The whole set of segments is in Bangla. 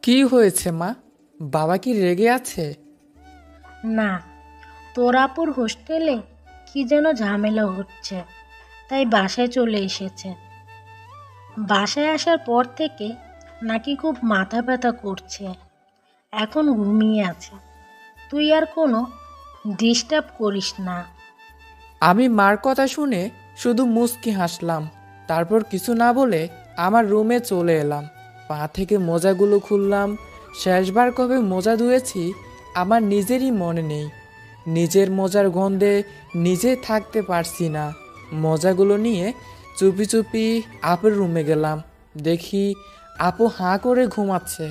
কি হয়েছে মা? বাবা কি রেগে আছে? না, তোরাপুর হোস্টেলে কি যেন ঝামেলা হচ্ছে, তাই বাসায় চলে এসেছে। বাসায় আসার পর থেকে নাকি খুব মাথা ব্যথা করছে, এখন ঘুমিয়ে আছে। তুই আর কোনো ডিস্টার্ব করিস না। আমি মার কথা শুনে শুধু মুচকি হাসলাম। তারপর কিছু না বলে আমার রুমে চলে এলাম। পা থেকে মোজাগুলো খুললাম। শেষবার কবে মোজা ধুয়েছি আমার নিজেরই মনে নেই। নিজের মোজার গন্ধে নিজে থাকতে পারছি না। মোজাগুলো নিয়ে চুপি চুপি আপুর রুমে গেলাম। দেখি আপু হাঁ করে ঘুমাচ্ছে।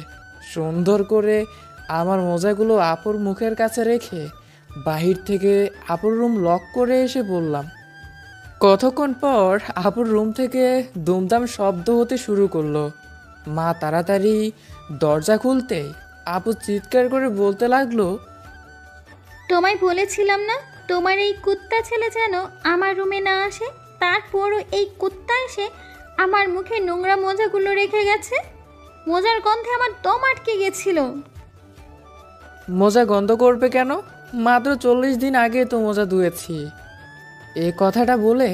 সুন্দর করে আমার মোজাগুলো আপুর মুখের কাছে রেখে বাহির থেকে আপুর রুম লক করে এসে বললাম। কতক্ষণ পর আপুর রুম থেকে দুমদাম শব্দ হতে শুরু করলো। মা তাড়াতাড়ি দরজা খুলতে আপু চিৎকার করে বলতে লাগলো, তোমায় বলেছিলাম না তোমার এই কুত্তা ছেলে যেন আমার রুমে না আসে, তারপরও এই কুত্তা এসে আমার মুখে নোংরা মোজাগুলো রেখে গেছে। মোজার গন্ধে আমার দম আটকে গেছিল। মোজা গন্ধ করবে কেন? মাত্র 40 দিন আগে তো মোজা ধুয়েছি। এই কথাটা বলে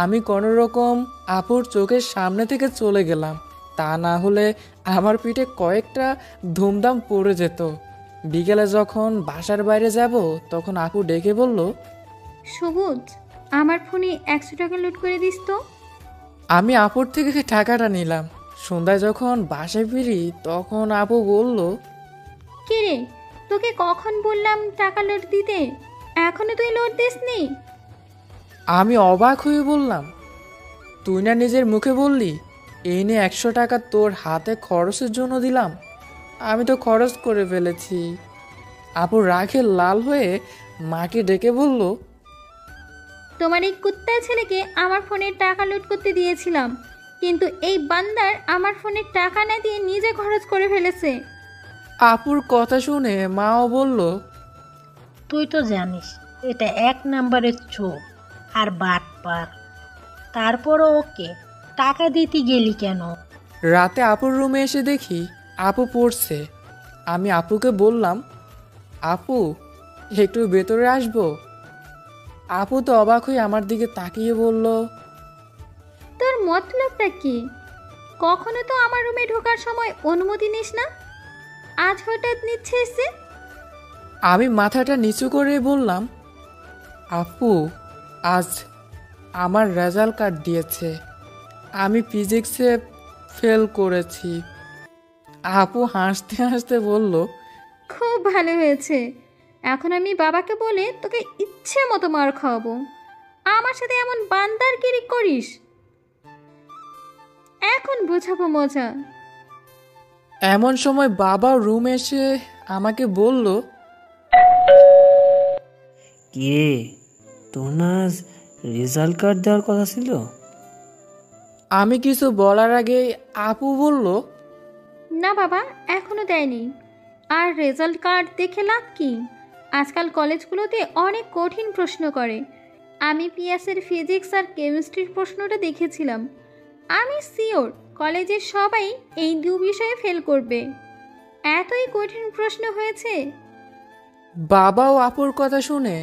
আমি কোনো রকম আপুর চোখের সামনে থেকে চলে গেলাম। তা না হলে আমার পিঠে কয়েকটা ধুমধাম পড়ে যেত। বিকেলে যখন বাসার বাইরে যাব তখন আপু ডেকে বলল, সবুজ, আমার ফোনে 100 টাকা লোড করে দিস তো। আমি আপুর থেকে টাকাটা নিলাম। সন্ধ্যায় যখন বাসায় ফিরি তখন আপু বলল, কে রে, তোকে কখন বললাম টাকা লোড দিতে, এখনো তুই লোড দিসনি? আমি অবাক হয়ে বললাম, তুই না নিজের মুখে বললি এই নে 100 টাকা তোর হাতে খরচের জন্য দিলাম। আমি তো খরচ করে ফেলেছি। আপু রাগে লাল হয়ে মাকে ডেকে বলল, তোমার এই কুত্তা ছেলেকে আমার ফোনে টাকা লোড করতে দিয়েছিলাম, কিন্তু এই বান্দার আমার ফোনে টাকা না দিয়ে নিজে খরচ করে ফেলেছে। আপুর কথা শুনে মাও বলল, তুই তো জানিস এটা 1 নম্বরের চোর আর বাটপার, তারপরও ওকে টাকা দিতে গেলি কেন? রাতে আপুর রুমে এসে দেখি আপু পড়ছে। আমি আপুকে বললাম, আপু একটু ভেতরে আসবো? আপু তো অবাক হয়ে আমার দিকে তাকিয়ে বলল, তোর মতলবটা কি? কখনো তো আমার রুমে ঢোকার সময় অনুমতি নিস না, আজ হঠাৎ নিচ্ছিস যে? আমি মাথাটা নিচু করে বললাম, আপু আজ আমার রেজাল্ট কার্ড দিয়েছে, আমি ফিজিক্সে ফেল করেছি। আপু হাসতে হাসতে বলল, খুব ভালো হয়েছে, এখন আমি বাবাকে বলে তোকে ইচ্ছে মতো মার খাওয়াবো। আমার সাথে এমন বান্দারগিরি করিস, এখন বোঝাবো মজা। এমন সময় বাবা রুমে এসে আমাকে বলল, কিরে, তোর না আজ রেজাল্ট কার্ড দেওয়ার কথা ছিল? আমি কিছু বলার আগে আপু বলল, না বাবা, এখনো দেয়নি। আর রেজাল্ট কার্ড দেখে লাভ কি? আজকাল কলেজগুলোতে অনেক কঠিন প্রশ্ন করে। আমি পিএসের ফিজিক্স আর কেমিস্ট্রির প্রশ্নটা দেখেছিলাম। আমি শিওর কলেজের সবাই এই দু বিষয়ে ফেল করবে, এতই কঠিন প্রশ্ন হয়েছে। বাবাও আপুর কথা শুনে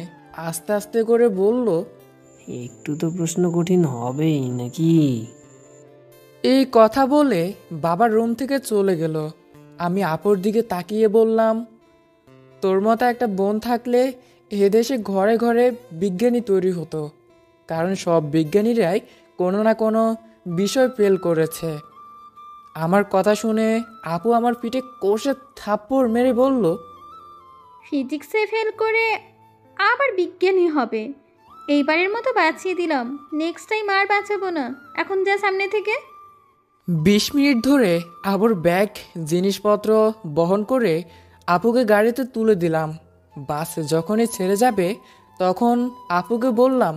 আস্তে আস্তে করে বলল, একটু তো প্রশ্ন কঠিন হবেই নাকি? এই কথা বলে বাবার রুম থেকে চলে গেল। আমি আপুর দিকে তাকিয়ে বললাম, তোর মতো একটা বোন থাকলে এদেশে ঘরে ঘরে বিজ্ঞানী তৈরি হতো, কারণ সব বিজ্ঞানীরাই কোনো না কোনো বিষয় ফেল করেছে। আমার কথা শুনে আপু আমার পিঠে কষে থাপ্পড় মেরে বলল, ফিজিক্সে ফেল করে আবার বিজ্ঞানী হবে? এইবারের মতো বাঁচিয়ে দিলাম, নেক্সট টাইম আর বাঁচাবো না। এখন যা সামনে থেকে। 20 মিনিট ধরে আপুর ব্যাগ জিনিসপত্র বহন করে আপুকে গাড়িতে তুলে দিলাম। বাসে যখনই ছেড়ে যাবে তখন আপুকে বললাম,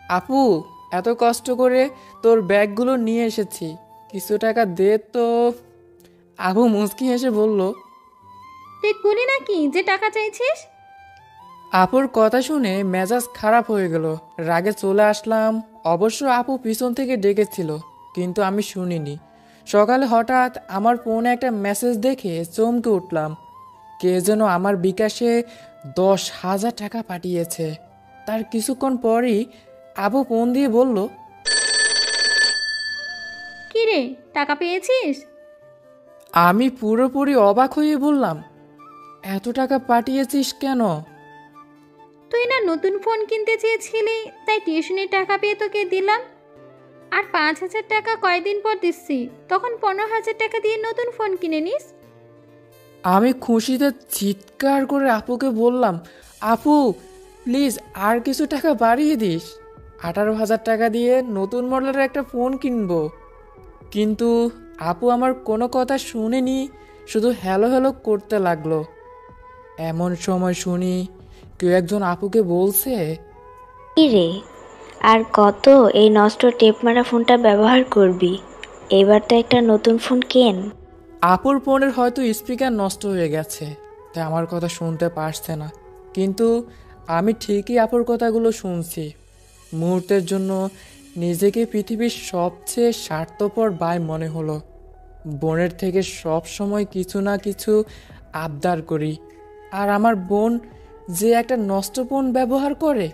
আপু এত কষ্ট করে তোর ব্যাগগুলো নিয়ে এসেছি, কিছু টাকা দে তো। আপু মুচকি হেসে বলল, তুই কুলি নাকি যে টাকা চাইছিস? আপুর কথা শুনে মেজাজ খারাপ হয়ে গেল। রাগে চলে আসলাম। অবশ্য আপু পিছন থেকে ডেকেছিল, কিন্তু আমি শুনিনি। সকালে হঠাৎ আমার ফোনে একটা মেসেজ দেখে চমকে উঠলাম। কে যেন আমার বিকাশে 10,000 টাকা পাঠিয়েছে। তার কিছুক্ষণ পরই আপু ফোন দিয়ে বলল, কি রে, টাকা পেয়েছিস? আমি পুরোপুরি অবাক হয়ে বললাম, এত টাকা পাঠিয়েছিস কেন? তুই না নতুন ফোন কিনতে চেয়েছিলি, তাই টিউশনের টাকা পেয়ে তোকে দিলাম। আর 5,000 টাকা কয়দিন পর দিচ্ছি, তখন 15,000 টাকা দিয়ে নতুন ফোন কিনে নিস। আমি খুশিতে চিৎকার করে আপুকে বললাম, আপু প্লিজ আর কিছু টাকা বাড়িয়ে দিস, 18,000 টাকা দিয়ে নতুন মডেলের একটা ফোন কিনবো। কিন্তু আপু আমার কোনো কথা শুনেনি, শুধু হ্যালো হ্যালো করতে লাগলো। এমন সময় শুনি কেউ একজন আপুকে বলছে, কি রে, আর কত এই নষ্ট টেপ মারা ফোনটা ব্যবহার করবি? এবার তো একটা নতুন ফোন কেন। আপুর ফোনের হয়তো স্পিকার নষ্ট হয়ে গেছে, তাই আমার কথা শুনতে পারছে না। কিন্তু আমি ঠিকই আপুর কথাগুলো শুনছি। মুহূর্তের জন্য নিজেকে পৃথিবীর সবচেয়ে স্বার্থপর ভাই মনে হলো। বোনের থেকে সব সময় কিছু না কিছু আবদার করি, আর আমার বোন যে একটা নষ্ট ফোন ব্যবহার করে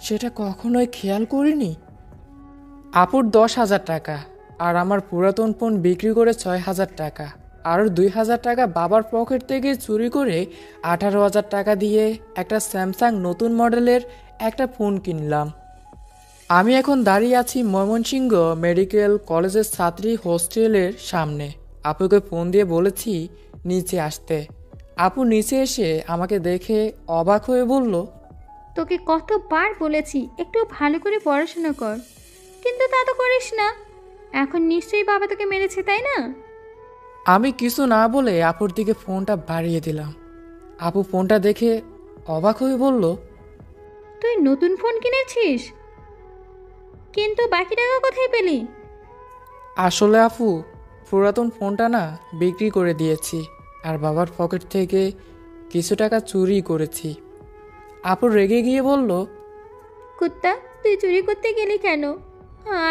সেটা কখনোই খেয়াল করিনি। আপুর 10,000 টাকা আর আমার পুরাতন ফোন বিক্রি করে 6,000 টাকা, আর 2,000 টাকা বাবার পকেট থেকে চুরি করে 18,000 টাকা দিয়ে একটা স্যামসাং নতুন মডেলের একটা ফোন কিনলাম। আমি এখন দাঁড়িয়ে আছি ময়মনসিংহ মেডিকেল কলেজের ছাত্রী হোস্টেলের সামনে। আপুকে ফোন দিয়ে বলেছি নিচে আসতে। আপু নিচে এসে আমাকে দেখে অবাক হয়ে বলল, তোকে কতবার বলেছি একটু ভালো করে পড়াশোনা কর, কিন্তু তা তো করিস না। এখন নিশ্চয়ই বাবা তোকে মেরেছে, তাই না? আমি কিছু না বলে আপুর দিকে ফোনটা বাড়িয়ে দিলাম। আপু ফোনটা দেখে অবাক হয়ে বলল, তুই নতুন ফোন কিনেছিস, কিন্তু বাকি টাকা কোথায় পেলি? আসলে আপু পুরাতন ফোনটা না বিক্রি করে দিয়েছি, আর বাবার পকেট থেকে কিছু টাকা চুরি করেছি। আপু রেগে গিয়ে বলল, কুত্তা, তুই চুরি করতে গেলি কেন?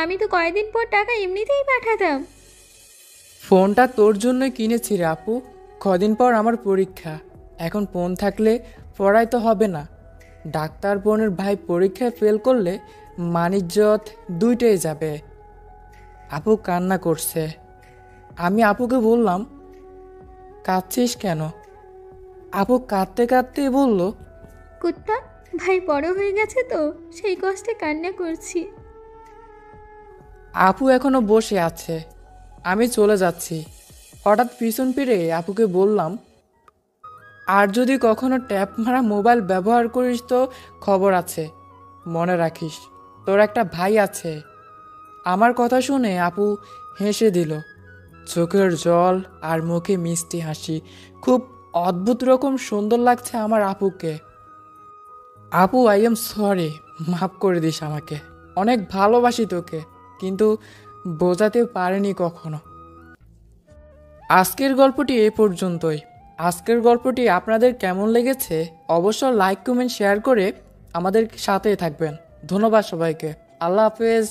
আমি তো কয়েকদিন পর টাকা এমনিতেই পাঠাতাম। ফোনটা তোর জন্য কিনেছি রে আপু, কদিন পর আমার পরীক্ষা। এখন ফোন থাকলে পড়াই তো হবে না। ডাক্তার বোনের ভাই পরীক্ষায় ফেল করলে মানিজ্জত দুইটাই যাবে। আপু কান্না করছে। আমি আপুকে বললাম, কাঁদছিস কেন? আপু কাঁদতে কাঁদতে বলল, কুত্তা, ভাই বড় হয়ে গেছে তো সেই কষ্টে কান্না করছি। আপু এখনো বসে আছে। আমি চলে যাচ্ছি। হঠাৎ পিছন ফিরে আপুকে বললাম, আর যদি কখনো ট্যাপ মারা মোবাইল ব্যবহার করিস তো খবর আছে, মনে রাখিস তোর একটা ভাই আছে। আমার কথা শুনে আপু হেসে দিল, চোখের জল আর মুখে মিষ্টি হাসি। খুব অদ্ভুত রকম সুন্দর লাগছে আমার আপুকে। আপু আই এম সরি, মাফ করে দিস আমাকে। অনেক ভালোবাসি তোকে, কিন্তু বোঝাতে পারিনি কখনো। আজকের গল্পটি এই পর্যন্তই। আজকের গল্পটি আপনাদের কেমন লেগেছে অবশ্য লাইক কমেন্ট শেয়ার করে আমাদের সাথেই থাকবেন। ধন্যবাদ সবাইকে। আল্লাহ হাফেজ।